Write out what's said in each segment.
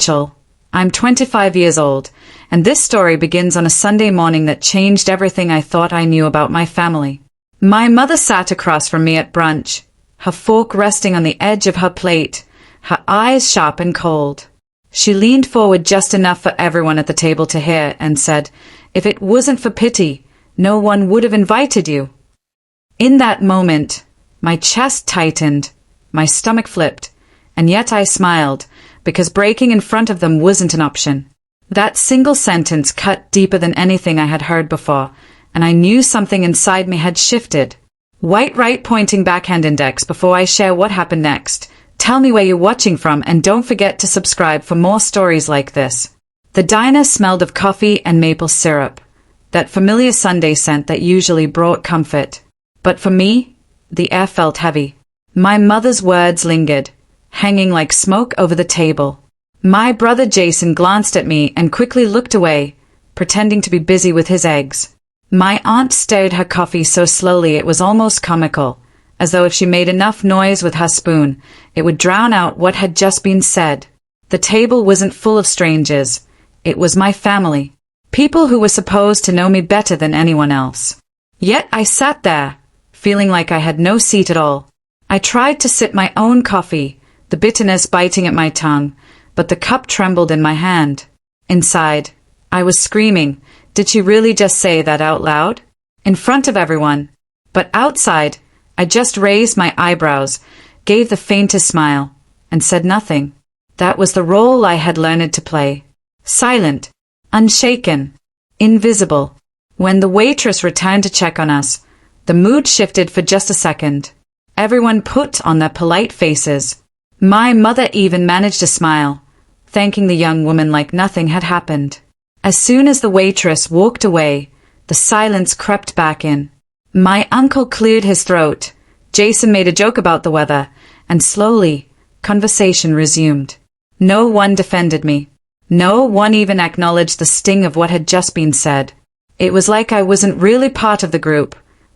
Rachel. I'm 25 years old, and this story begins on a Sunday morning that changed everything I thought I knew about my family. My mother sat across from me at brunch, her fork resting on the edge of her plate, her eyes sharp and cold. She leaned forward just enough for everyone at the table to hear and said, "If it wasn't for pity, no one would have invited you." In that moment, my chest tightened, my stomach flipped, and yet I smiled, because breaking in front of them wasn't an option. That single sentence cut deeper than anything I had heard before, and I knew something inside me had shifted. White right pointing backhand index before I share what happened next. Tell me where you're watching from, and don't forget to subscribe for more stories like this. The diner smelled of coffee and maple syrup, that familiar Sunday scent that usually brought comfort. But for me, the air felt heavy. My mother's words lingered, hanging like smoke over the table. My brother Jason glanced at me and quickly looked away, pretending to be busy with his eggs. My aunt stirred her coffee so slowly it was almost comical, as though if she made enough noise with her spoon, it would drown out what had just been said. The table wasn't full of strangers. It was my family. People who were supposed to know me better than anyone else. Yet I sat there, feeling like I had no seat at all. I tried to sip my own coffee, the bitterness biting at my tongue, but the cup trembled in my hand. Inside, I was screaming, did she really just say that out loud? In front of everyone. But outside, I just raised my eyebrows, gave the faintest smile, and said nothing. That was the role I had learned to play. Silent, unshaken, invisible. When the waitress returned to check on us, the mood shifted for just a second. Everyone put on their polite faces. My mother even managed to smile, thanking the young woman like nothing had happened. As soon as the waitress walked away, the silence crept back in. My uncle cleared his throat. Jason made a joke about the weather, and slowly, conversation resumed. No one defended me. No one even acknowledged the sting of what had just been said. It was like I wasn't really part of the group,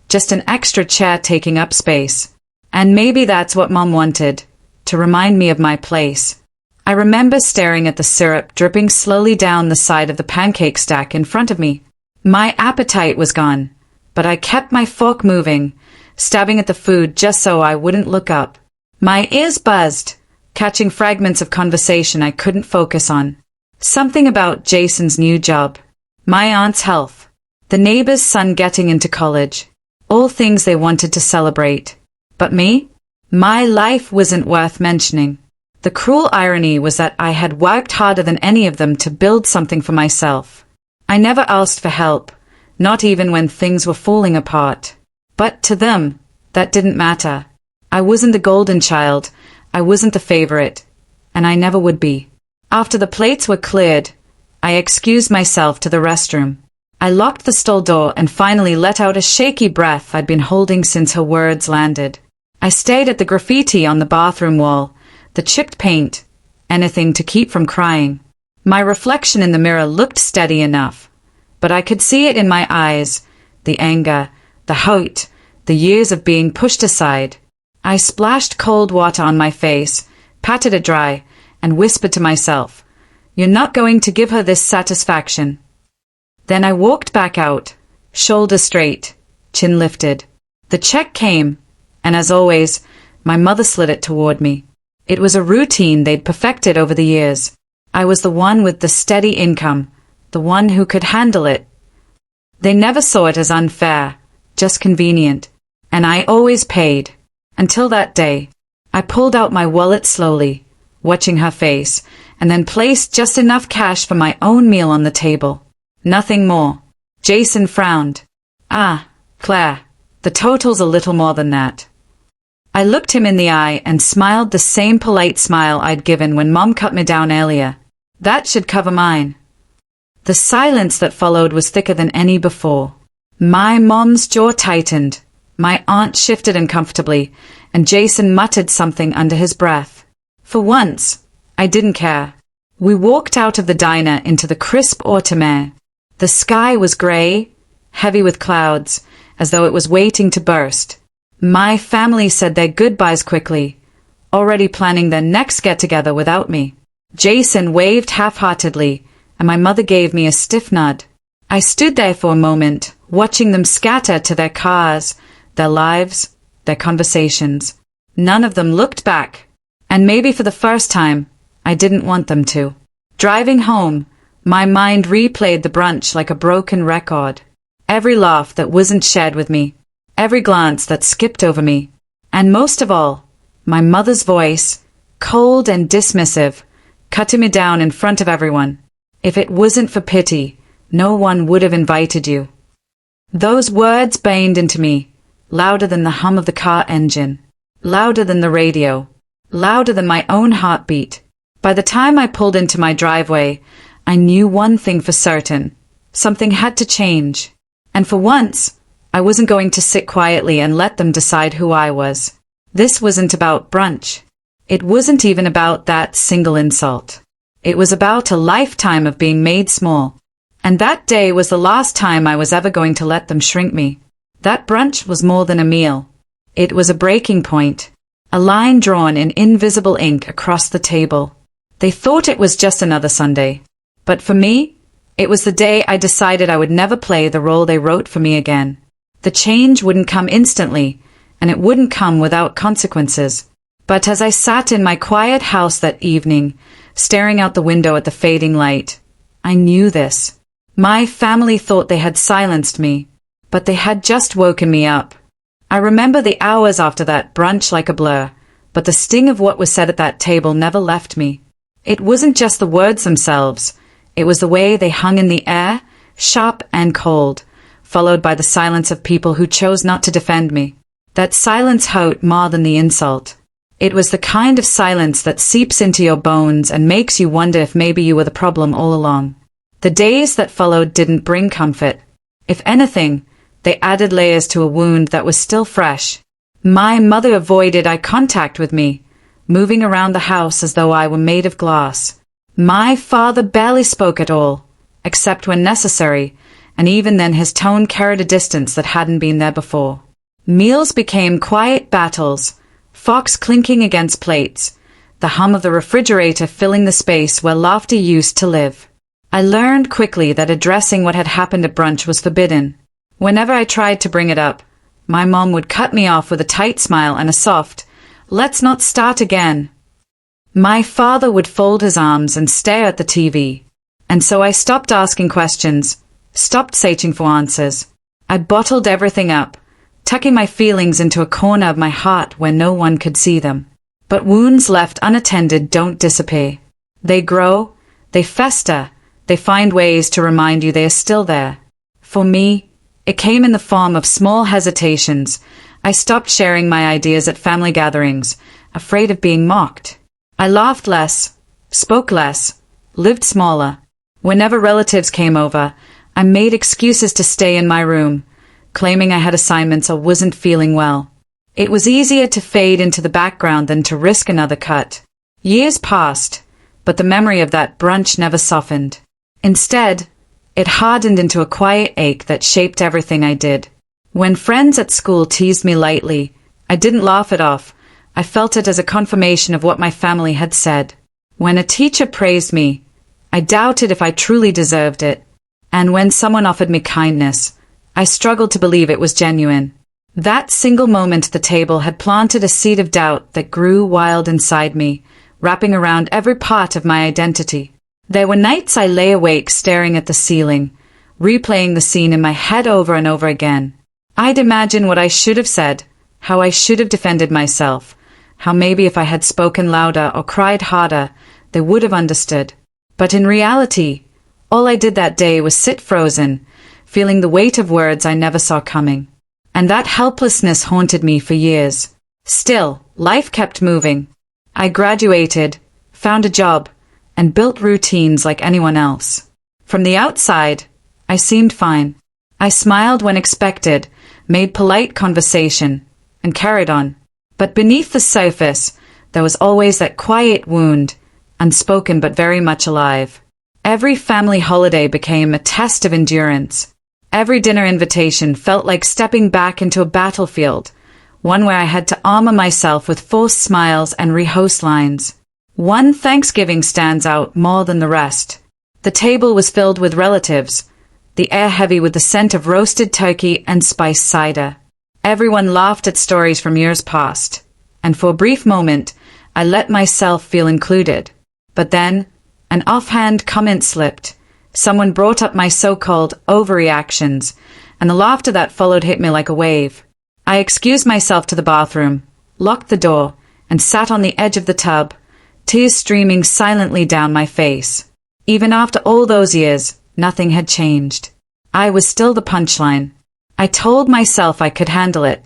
just an extra chair taking up space. And maybe that's what Mom wanted, to remind me of my place. I remember staring at the syrup dripping slowly down the side of the pancake stack in front of me. My appetite was gone, but I kept my fork moving, stabbing at the food just so I wouldn't look up. My ears buzzed, catching fragments of conversation I couldn't focus on. Something about Jason's new job, my aunt's health, the neighbor's son getting into college, all things they wanted to celebrate. But me? My life wasn't worth mentioning. The cruel irony was that I had worked harder than any of them to build something for myself. I never asked for help, not even when things were falling apart. But to them, that didn't matter. I wasn't the golden child, I wasn't the favorite, and I never would be. After the plates were cleared, I excused myself to the restroom. I locked the stall door and finally let out a shaky breath I'd been holding since her words landed. I stared at the graffiti on the bathroom wall, the chipped paint, anything to keep from crying. My reflection in the mirror looked steady enough, but I could see it in my eyes, the anger, the hurt, the years of being pushed aside. I splashed cold water on my face, patted it dry, and whispered to myself, "You're not going to give her this satisfaction." Then I walked back out, shoulders straight, chin lifted. The check came, and as always, my mother slid it toward me. It was a routine they'd perfected over the years. I was the one with the steady income, the one who could handle it. They never saw it as unfair, just convenient, and I always paid. Until that day, I pulled out my wallet slowly, watching her face, and then placed just enough cash for my own meal on the table. Nothing more. Jason frowned. "Ah, Claire, the total's a little more than that." I looked him in the eye and smiled the same polite smile I'd given when Mom cut me down earlier. That should cover mine. The silence that followed was thicker than any before. My mom's jaw tightened, my aunt shifted uncomfortably, and Jason muttered something under his breath. For once, I didn't care. We walked out of the diner into the crisp autumn air. The sky was gray, heavy with clouds, as though it was waiting to burst. My family said their goodbyes quickly, already planning their next get-together without me. Jason waved half-heartedly, and my mother gave me a stiff nod. I stood there for a moment, watching them scatter to their cars, their lives, their conversations. None of them looked back, and maybe for the first time, I didn't want them to. Driving home, my mind replayed the brunch like a broken record. Every laugh that wasn't shared with me, every glance that skipped over me, and most of all, my mother's voice, cold and dismissive, cutting me down in front of everyone. If it wasn't for pity, no one would have invited you. Those words banged into me, louder than the hum of the car engine, louder than the radio, louder than my own heartbeat. By the time I pulled into my driveway, I knew one thing for certain. Something had to change. And for once, I wasn't going to sit quietly and let them decide who I was. This wasn't about brunch. It wasn't even about that single insult. It was about a lifetime of being made small. And that day was the last time I was ever going to let them shrink me. That brunch was more than a meal. It was a breaking point. A line drawn in invisible ink across the table. They thought it was just another Sunday. But for me, it was the day I decided I would never play the role they wrote for me again. The change wouldn't come instantly, and it wouldn't come without consequences. But as I sat in my quiet house that evening, staring out the window at the fading light, I knew this. My family thought they had silenced me, but they had just woken me up. I remember the hours after that brunch like a blur, but the sting of what was said at that table never left me. It wasn't just the words themselves. It was the way they hung in the air, sharp and cold, followed by the silence of people who chose not to defend me. That silence hurt more than the insult. It was the kind of silence that seeps into your bones and makes you wonder if maybe you were the problem all along. The days that followed didn't bring comfort. If anything, they added layers to a wound that was still fresh. My mother avoided eye contact with me, moving around the house as though I were made of glass. My father barely spoke at all, except when necessary, and even then his tone carried a distance that hadn't been there before. Meals became quiet battles, forks clinking against plates, the hum of the refrigerator filling the space where laughter used to live. I learned quickly that addressing what had happened at brunch was forbidden. Whenever I tried to bring it up, my mom would cut me off with a tight smile and a soft, "Let's not start again." My father would fold his arms and stare at the TV, and so I stopped asking questions, stopped searching for answers. I bottled everything up, tucking my feelings into a corner of my heart where no one could see them. But wounds left unattended don't disappear. They grow, they fester, they find ways to remind you they are still there. For me, it came in the form of small hesitations. I stopped sharing my ideas at family gatherings, afraid of being mocked. I laughed less, spoke less, lived smaller. Whenever relatives came over, I made excuses to stay in my room, claiming I had assignments or wasn't feeling well. It was easier to fade into the background than to risk another cut. Years passed, but the memory of that brunch never softened. Instead, it hardened into a quiet ache that shaped everything I did. When friends at school teased me lightly, I didn't laugh it off. I felt it as a confirmation of what my family had said. When a teacher praised me, I doubted if I truly deserved it. And when someone offered me kindness, I struggled to believe it was genuine. That single moment at the table had planted a seed of doubt that grew wild inside me, wrapping around every part of my identity. There were nights I lay awake staring at the ceiling, replaying the scene in my head over and over again. I'd imagine what I should have said, how I should have defended myself, how maybe if I had spoken louder or cried harder, they would have understood. But in reality, all I did that day was sit frozen, feeling the weight of words I never saw coming. And that helplessness haunted me for years. Still, life kept moving. I graduated, found a job, and built routines like anyone else. From the outside, I seemed fine. I smiled when expected, made polite conversation, and carried on. But beneath the surface, there was always that quiet wound, unspoken but very much alive. Every family holiday became a test of endurance. Every dinner invitation felt like stepping back into a battlefield, one where I had to armor myself with forced smiles and rehearse lines. One Thanksgiving stands out more than the rest. The table was filled with relatives, the air heavy with the scent of roasted turkey and spiced cider. Everyone laughed at stories from years past, and for a brief moment, I let myself feel included. But then, an offhand comment slipped. Someone brought up my so-called overreactions, and the laughter that followed hit me like a wave. I excused myself to the bathroom, locked the door, and sat on the edge of the tub, tears streaming silently down my face. Even after all those years, nothing had changed. I was still the punchline. I told myself I could handle it,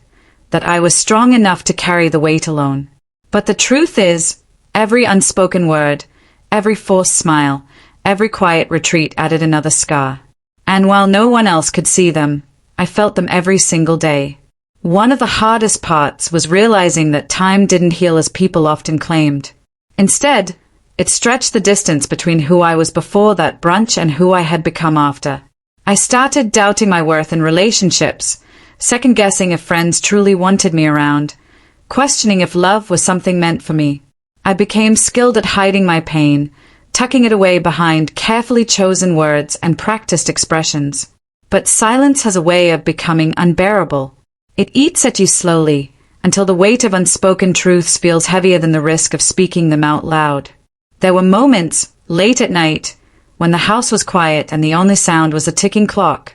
that I was strong enough to carry the weight alone. But the truth is, every unspoken word, every forced smile, every quiet retreat added another scar. And while no one else could see them, I felt them every single day. One of the hardest parts was realizing that time didn't heal as people often claimed. Instead, it stretched the distance between who I was before that brunch and who I had become after. I started doubting my worth in relationships, second-guessing if friends truly wanted me around, questioning if love was something meant for me. I became skilled at hiding my pain, tucking it away behind carefully chosen words and practiced expressions. But silence has a way of becoming unbearable. It eats at you slowly, until the weight of unspoken truths feels heavier than the risk of speaking them out loud. There were moments, late at night, when the house was quiet and the only sound was a ticking clock,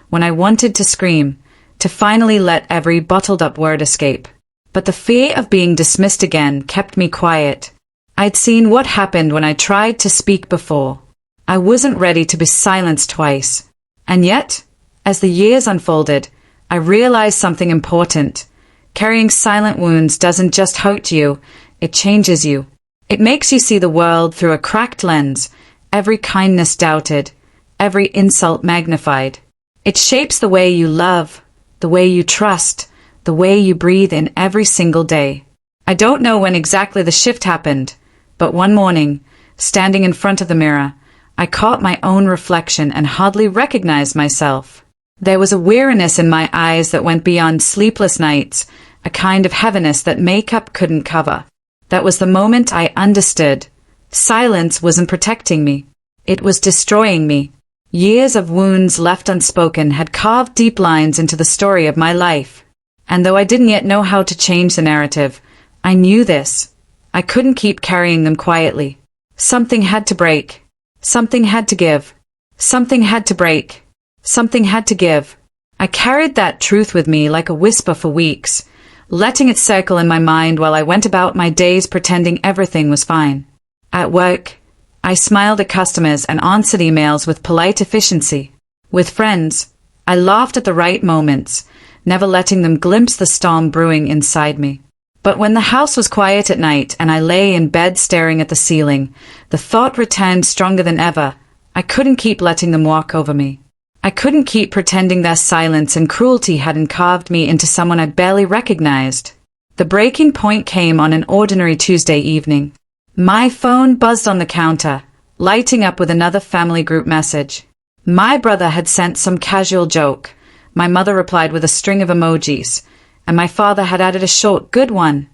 when I wanted to scream, to finally let every bottled-up word escape. But the fear of being dismissed again kept me quiet. I'd seen what happened when I tried to speak before. I wasn't ready to be silenced twice. And yet, as the years unfolded, I realized something important. Carrying silent wounds doesn't just hurt you, it changes you. It makes you see the world through a cracked lens, every kindness doubted, every insult magnified. It shapes the way you love, the way you trust, the way you breathe in every single day. I don't know when exactly the shift happened, but one morning, standing in front of the mirror, I caught my own reflection and hardly recognized myself. There was a weariness in my eyes that went beyond sleepless nights, a kind of heaviness that makeup couldn't cover. That was the moment I understood. Silence wasn't protecting me. It was destroying me. Years of wounds left unspoken had carved deep lines into the story of my life. And though I didn't yet know how to change the narrative, I knew this. I couldn't keep carrying them quietly. Something had to break. Something had to give. Something had to break. Something had to give. I carried that truth with me like a whisper for weeks, letting it circle in my mind while I went about my days pretending everything was fine. At work, I smiled at customers and answered emails with polite efficiency. With friends, I laughed at the right moments, never letting them glimpse the storm brewing inside me. But when the house was quiet at night and I lay in bed staring at the ceiling, the thought returned stronger than ever. I couldn't keep letting them walk over me. I couldn't keep pretending their silence and cruelty hadn't carved me into someone I barely recognized. The breaking point came on an ordinary Tuesday evening. My phone buzzed on the counter, lighting up with another family group message. My brother had sent some casual joke. My mother replied with a string of emojis, and my father had added a short, good one.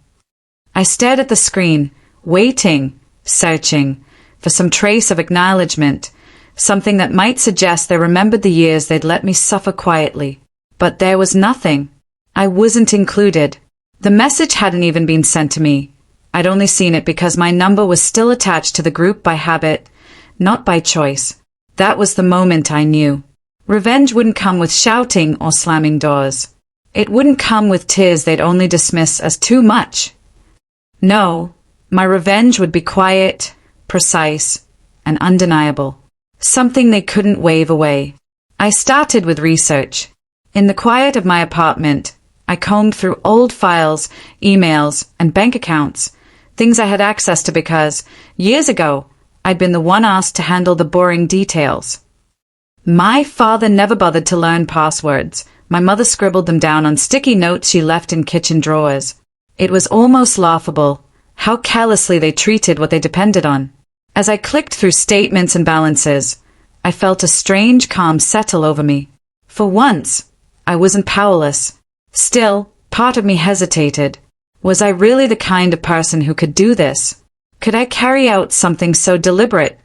I stared at the screen, waiting, searching, for some trace of acknowledgement, something that might suggest they remembered the years they'd let me suffer quietly. But there was nothing. I wasn't included. The message hadn't even been sent to me. I'd only seen it because my number was still attached to the group by habit, not by choice. That was the moment I knew. Revenge wouldn't come with shouting or slamming doors. It wouldn't come with tears they'd only dismiss as too much. No, my revenge would be quiet, precise, and undeniable. Something they couldn't wave away. I started with research. In the quiet of my apartment, I combed through old files, emails, and bank accounts, things I had access to because, years ago, I'd been the one asked to handle the boring details. My father never bothered to learn passwords. My mother scribbled them down on sticky notes she left in kitchen drawers. It was almost laughable, how carelessly they treated what they depended on. As I clicked through statements and balances, I felt a strange calm settle over me. For once, I wasn't powerless. Still, part of me hesitated. Was I really the kind of person who could do this? Could I carry out something so deliberate,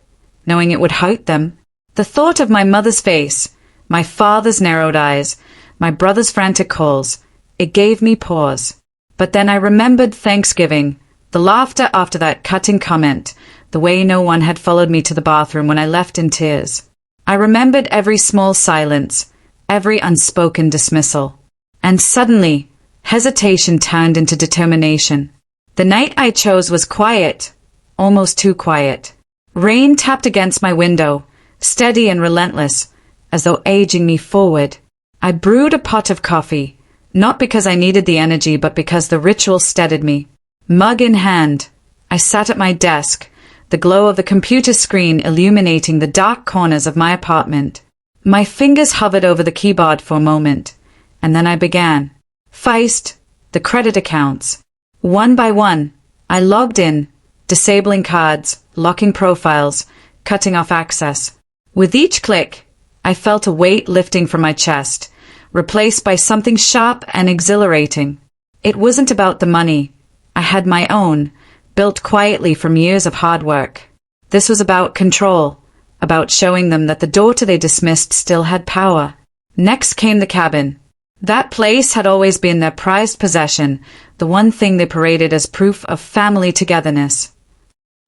knowing it would hurt them? The thought of my mother's face, my father's narrowed eyes, my brother's frantic calls, it gave me pause. But then I remembered Thanksgiving, the laughter after that cutting comment, the way no one had followed me to the bathroom when I left in tears. I remembered every small silence, every unspoken dismissal. And suddenly, hesitation turned into determination. The night I chose was quiet, almost too quiet. Rain tapped against my window, steady and relentless, as though aging me forward. I brewed a pot of coffee, not because I needed the energy but because the ritual steadied me. Mug in hand, I sat at my desk, the glow of the computer screen illuminating the dark corners of my apartment. My fingers hovered over the keyboard for a moment, and then I began. First, the credit accounts. One by one, I logged in, disabling cards, locking profiles, cutting off access. With each click, I felt a weight lifting from my chest, replaced by something sharp and exhilarating. It wasn't about the money. I had my own, built quietly from years of hard work. This was about control, about showing them that the daughter they dismissed still had power. Next came the cabin. That place had always been their prized possession, the one thing they paraded as proof of family togetherness.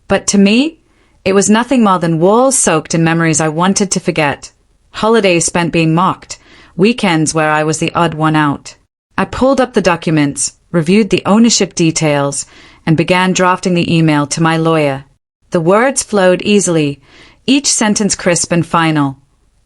But to me, it was nothing more than walls soaked in memories I wanted to forget. Holidays spent being mocked, weekends where I was the odd one out. I pulled up the documents, reviewed the ownership details, and began drafting the email to my lawyer. The words flowed easily, each sentence crisp and final.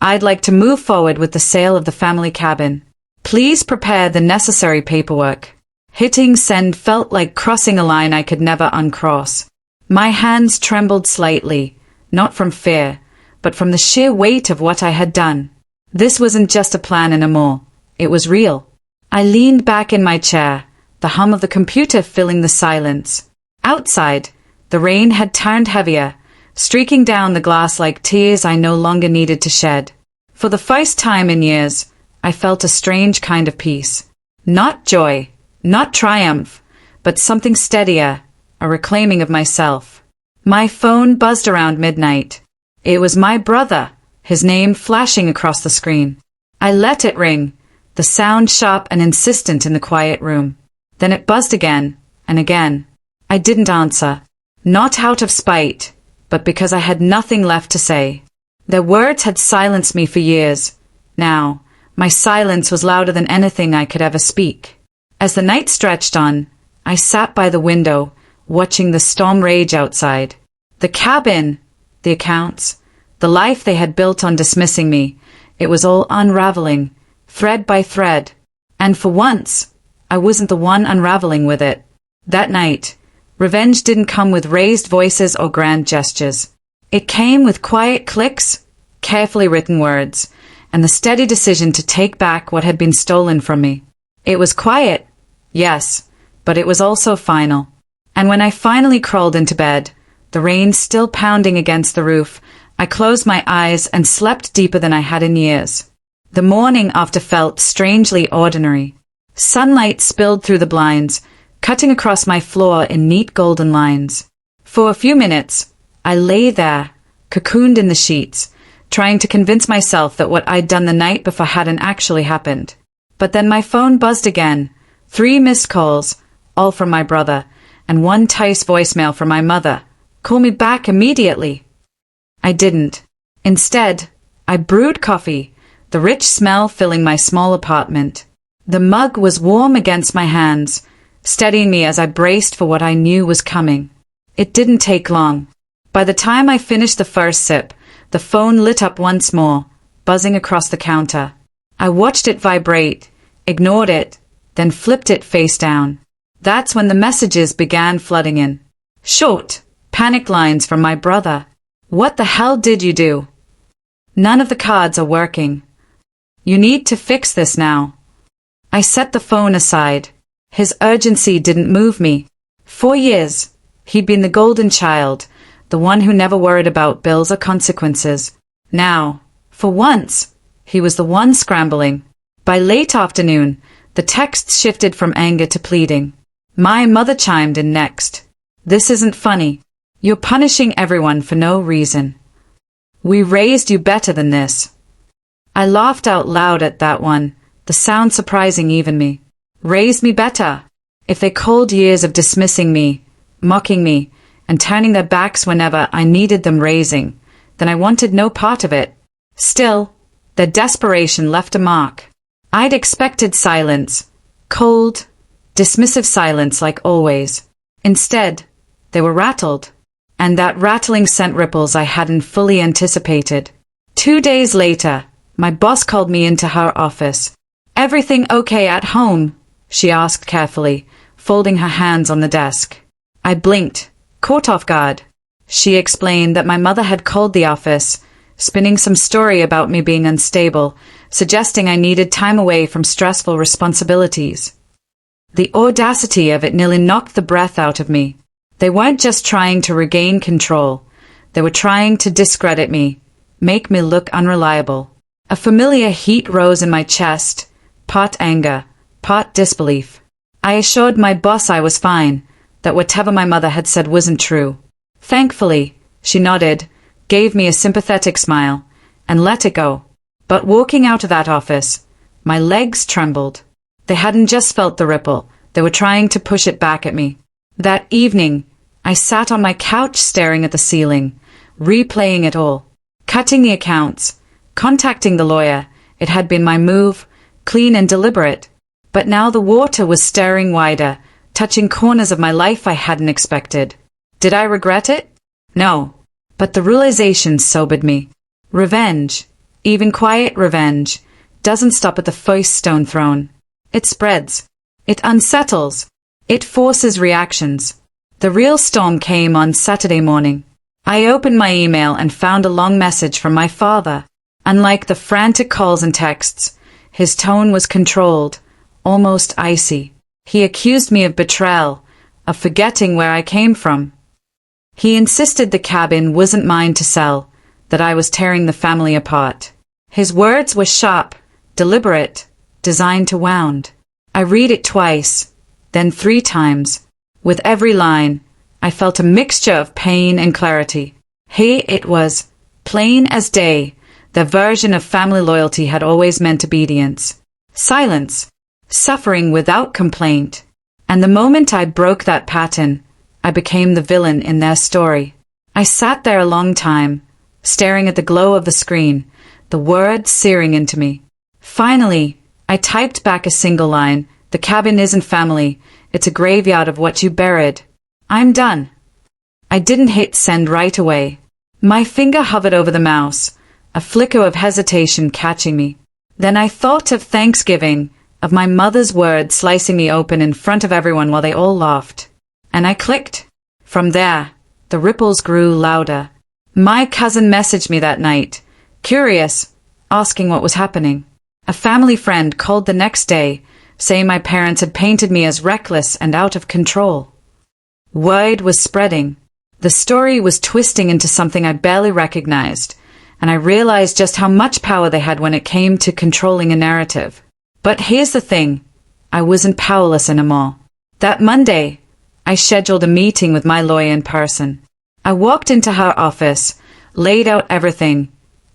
I'd like to move forward with the sale of the family cabin. Please prepare the necessary paperwork. Hitting send felt like crossing a line I could never uncross. My hands trembled slightly, not from fear, but from the sheer weight of what I had done. This wasn't just a plan anymore. It was real. I leaned back in my chair, the hum of the computer filling the silence. Outside, the rain had turned heavier, streaking down the glass like tears I no longer needed to shed. For the first time in years, I felt a strange kind of peace. Not joy, not triumph, but something steadier, a reclaiming of myself. My phone buzzed around midnight. It was my brother, his name flashing across the screen. I let it ring, the sound sharp and insistent in the quiet room. Then it buzzed again, and again. I didn't answer. Not out of spite, but because I had nothing left to say. Their words had silenced me for years. Now, my silence was louder than anything I could ever speak. As the night stretched on, I sat by the window, watching the storm rage outside. The cabin, the accounts, the life they had built on dismissing me, it was all unraveling, thread by thread. And for once, I wasn't the one unraveling with it. That night, revenge didn't come with raised voices or grand gestures. It came with quiet clicks, carefully written words, and the steady decision to take back what had been stolen from me. It was quiet, yes, but it was also final. And when I finally crawled into bed, the rain still pounding against the roof, I closed my eyes and slept deeper than I had in years. The morning after felt strangely ordinary. Sunlight spilled through the blinds, cutting across my floor in neat golden lines. For a few minutes, I lay there, cocooned in the sheets, trying to convince myself that what I'd done the night before hadn't actually happened. But then my phone buzzed again, 3 missed calls, all from my brother, and 1 tight voicemail from my mother. Call me back immediately. I didn't. Instead, I brewed coffee, the rich smell filling my small apartment. The mug was warm against my hands, steadying me as I braced for what I knew was coming. It didn't take long. By the time I finished the first sip, the phone lit up once more, buzzing across the counter. I watched it vibrate, ignored it, then flipped it face down. That's when the messages began flooding in. Short, panic lines from my brother. What the hell did you do? None of the cards are working. You need to fix this now. I set the phone aside. His urgency didn't move me. 4 years, he'd been the golden child, the one who never worried about bills or consequences. Now, for once, he was the one scrambling. By late afternoon, the texts shifted from anger to pleading. My mother chimed in next. This isn't funny. You're punishing everyone for no reason. We raised you better than this. I laughed out loud at that one, the sound surprising even me. Raised me better? If they called years of dismissing me, mocking me, and turning their backs whenever I needed them raising, then I wanted no part of it. Still, their desperation left a mark. I'd expected silence. Cold, dismissive silence like always. Instead, they were rattled. And that rattling sent ripples I hadn't fully anticipated. 2 days later, my boss called me into her office. "Everything okay at home?" she asked carefully, folding her hands on the desk. I blinked, caught off guard. She explained that my mother had called the office, spinning some story about me being unstable, suggesting I needed time away from stressful responsibilities. The audacity of it nearly knocked the breath out of me. They weren't just trying to regain control. They were trying to discredit me, make me look unreliable. A familiar heat rose in my chest, part anger, part disbelief. I assured my boss I was fine, that whatever my mother had said wasn't true. Thankfully, she nodded, gave me a sympathetic smile, and let it go. But walking out of that office, my legs trembled. They hadn't just felt the ripple, they were trying to push it back at me. That evening, I sat on my couch staring at the ceiling, replaying it all. Cutting the accounts, contacting the lawyer, it had been my move, clean and deliberate. But now the water was stirring wider, touching corners of my life I hadn't expected. Did I regret it? No. But the realization sobered me. Revenge, even quiet revenge, doesn't stop at the first stone thrown. It spreads. It unsettles. It forces reactions. The real storm came on Saturday morning. I opened my email and found a long message from my father. Unlike the frantic calls and texts, his tone was controlled, almost icy. He accused me of betrayal, of forgetting where I came from. He insisted the cabin wasn't mine to sell, that I was tearing the family apart. His words were sharp, deliberate, designed to wound. I read it twice, then 3 times. With every line, I felt a mixture of pain and clarity. Here it was, plain as day, the version of family loyalty had always meant obedience. Silence, suffering without complaint. And the moment I broke that pattern, I became the villain in their story. I sat there a long time, staring at the glow of the screen, the words searing into me. Finally, I typed back a single line. "The cabin isn't family. It's a graveyard of what you buried. I'm done." I didn't hit send right away. My finger hovered over the mouse, a flicker of hesitation catching me. Then I thought of Thanksgiving, of my mother's words slicing me open in front of everyone while they all laughed. And I clicked. From there, the ripples grew louder. My cousin messaged me that night, curious, asking what was happening. A family friend called the next day, saying my parents had painted me as reckless and out of control. Word was spreading. The story was twisting into something I barely recognized, and I realized just how much power they had when it came to controlling a narrative. But here's the thing, I wasn't powerless anymore. That Monday, I scheduled a meeting with my lawyer in person. I walked into her office, laid out everything,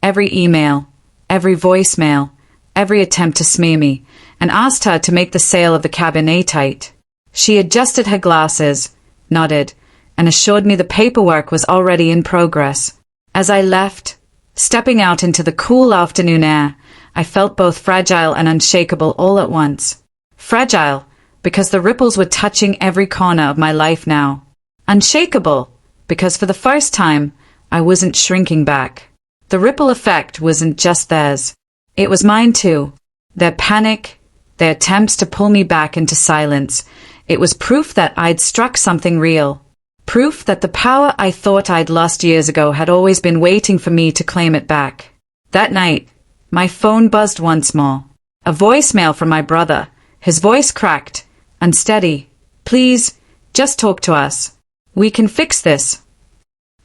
every email, every voicemail, every attempt to smear me, and asked her to make the sale of the cabin airtight. She adjusted her glasses, nodded, and assured me the paperwork was already in progress. As I left, stepping out into the cool afternoon air, I felt both fragile and unshakable all at once. Fragile, because the ripples were touching every corner of my life now. Unshakable, because for the first time, I wasn't shrinking back. The ripple effect wasn't just theirs. It was mine too. Their panic, their attempts to pull me back into silence. It was proof that I'd struck something real. Proof that the power I thought I'd lost years ago had always been waiting for me to claim it back. That night, my phone buzzed once more. A voicemail from my brother. His voice cracked, unsteady. "Please, just talk to us. We can fix this."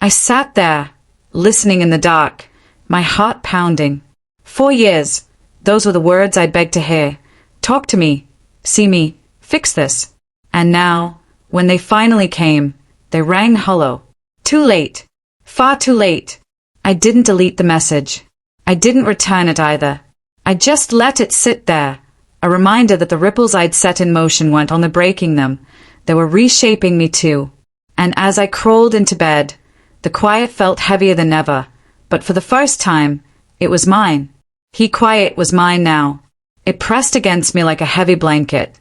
I sat there, listening in the dark, my heart pounding. 4 years, those were the words I begged to hear. Talk to me, see me, fix this. And now, when they finally came, they rang hollow. Too late. Far too late. I didn't delete the message. I didn't return it either. I just let it sit there, a reminder that the ripples I'd set in motion weren't only breaking them, they were reshaping me too. And as I crawled into bed, the quiet felt heavier than ever, but for the first time, it was mine. Quiet was mine now. It pressed against me like a heavy blanket,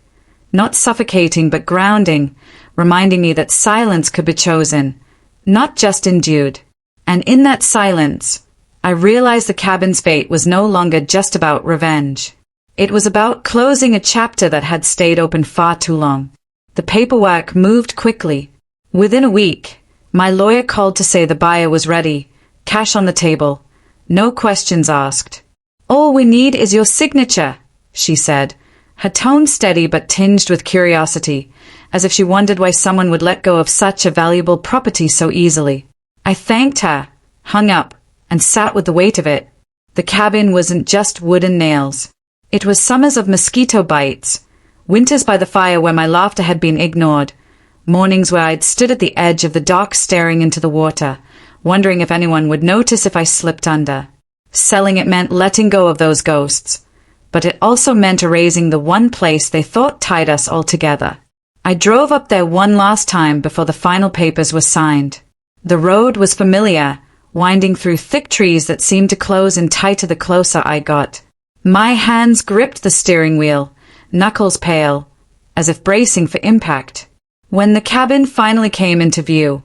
not suffocating but grounding, reminding me that silence could be chosen, not just endured. And in that silence, I realized the cabin's fate was no longer just about revenge. It was about closing a chapter that had stayed open far too long. The paperwork moved quickly. Within a week, my lawyer called to say the buyer was ready, cash on the table, no questions asked. "All we need is your signature," she said, her tone steady but tinged with curiosity, as if she wondered why someone would let go of such a valuable property so easily. I thanked her, hung up, and sat with the weight of it. The cabin wasn't just wood and nails. It was summers of mosquito bites, winters by the fire where my laughter had been ignored, mornings where I'd stood at the edge of the dock staring into the water, wondering if anyone would notice if I slipped under. Selling it meant letting go of those ghosts, but it also meant erasing the one place they thought tied us all together. I drove up there one last time before the final papers were signed. The road was familiar, winding through thick trees that seemed to close in tighter the closer I got. My hands gripped the steering wheel, knuckles pale, as if bracing for impact. When the cabin finally came into view,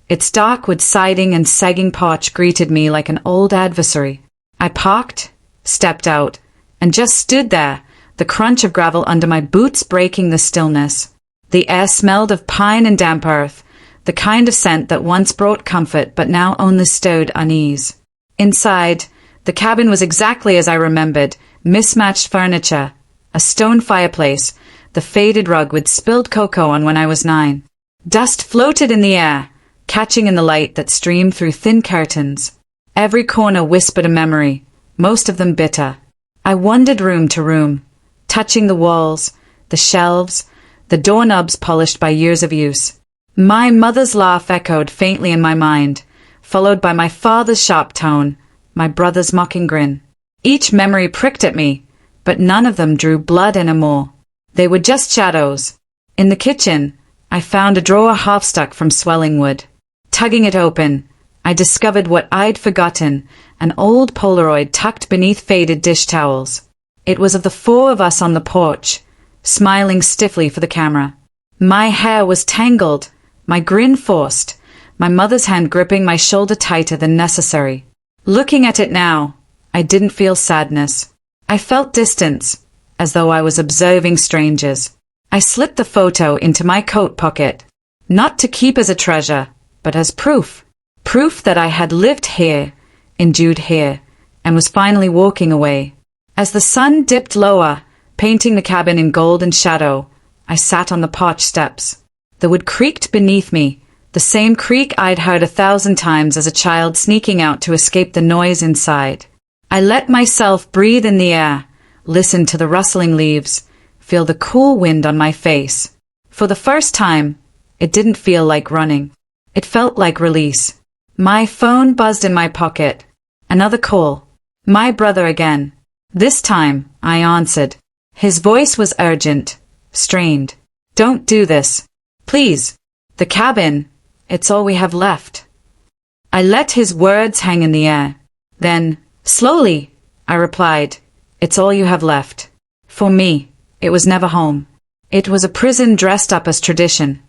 its dark wood siding and sagging porch greeted me like an old adversary. I parked, stepped out, and just stood there, the crunch of gravel under my boots breaking the stillness. The air smelled of pine and damp earth, the kind of scent that once brought comfort but now only stirred unease. Inside, the cabin was exactly as I remembered, mismatched furniture, a stone fireplace, the faded rug with spilled cocoa on when I was 9. Dust floated in the air, catching in the light that streamed through thin curtains. Every corner whispered a memory, most of them bitter. I wandered room to room, touching the walls, the shelves, the doorknobs polished by years of use. My mother's laugh echoed faintly in my mind, followed by my father's sharp tone, my brother's mocking grin. Each memory pricked at me, but none of them drew blood anymore. They were just shadows. In the kitchen, I found a drawer half stuck from swelling wood. Tugging it open, I discovered what I'd forgotten, an old Polaroid tucked beneath faded dish towels. It was of the 4 of us on the porch, smiling stiffly for the camera. My hair was tangled, my grin forced, my mother's hand gripping my shoulder tighter than necessary. Looking at it now, I didn't feel sadness. I felt distance, as though I was observing strangers. I slipped the photo into my coat pocket, not to keep as a treasure, but as proof. Proof that I had lived here, endured here, and was finally walking away. As the sun dipped lower, painting the cabin in gold and shadow, I sat on the porch steps. The wood creaked beneath me, the same creak I'd heard 1,000 times as a child sneaking out to escape the noise inside. I let myself breathe in the air, listen to the rustling leaves, feel the cool wind on my face. For the first time, it didn't feel like running. It felt like release. My phone buzzed in my pocket. Another call. My brother again. This time, I answered. His voice was urgent, strained. "Don't do this. Please. The cabin. It's all we have left." I let his words hang in the air. Then, slowly, I replied, "It's all you have left." For me, it was never home. It was a prison dressed up as tradition.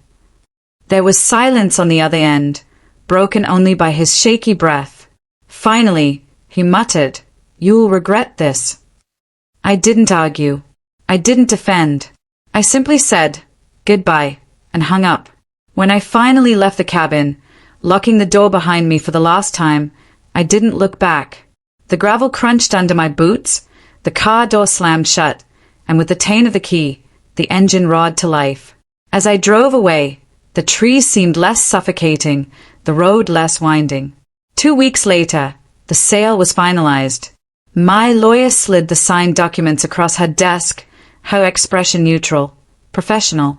There was silence on the other end, broken only by his shaky breath. Finally, he muttered, "You'll regret this." I didn't argue. I didn't defend. I simply said, "Goodbye," and hung up. When I finally left the cabin, locking the door behind me for the last time, I didn't look back. The gravel crunched under my boots, the car door slammed shut, and with the taint of the key, the engine roared to life. As I drove away, the trees seemed less suffocating, the road less winding. 2 weeks later, the sale was finalized. My lawyer slid the signed documents across her desk, her expression neutral, professional.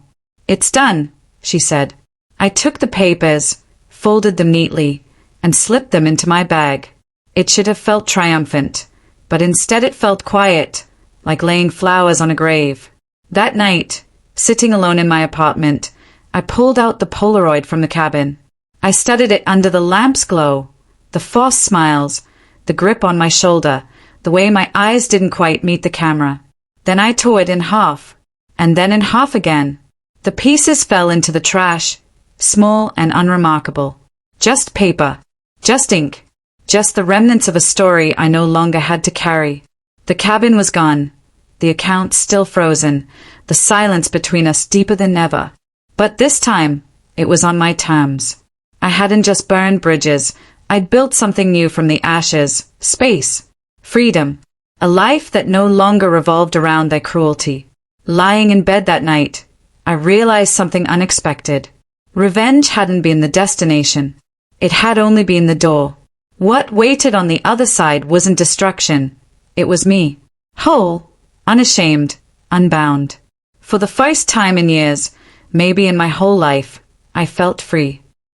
"It's done," she said. I took the papers, folded them neatly, and slipped them into my bag. It should have felt triumphant, but instead it felt quiet, like laying flowers on a grave. That night, sitting alone in my apartment, I pulled out the Polaroid from the cabin. I studied it under the lamp's glow, the false smiles, the grip on my shoulder, the way my eyes didn't quite meet the camera. Then I tore it in half, and then in half again. The pieces fell into the trash, small and unremarkable. Just paper, just ink, just the remnants of a story I no longer had to carry. The cabin was gone, the account still frozen, the silence between us deeper than ever. But this time, it was on my terms. I hadn't just burned bridges, I'd built something new from the ashes, space, freedom, a life that no longer revolved around their cruelty. Lying in bed that night, I realized something unexpected. Revenge hadn't been the destination. It had only been the door. What waited on the other side wasn't destruction. It was me. Whole, unashamed, unbound. For the first time in years, maybe in my whole life, I felt free.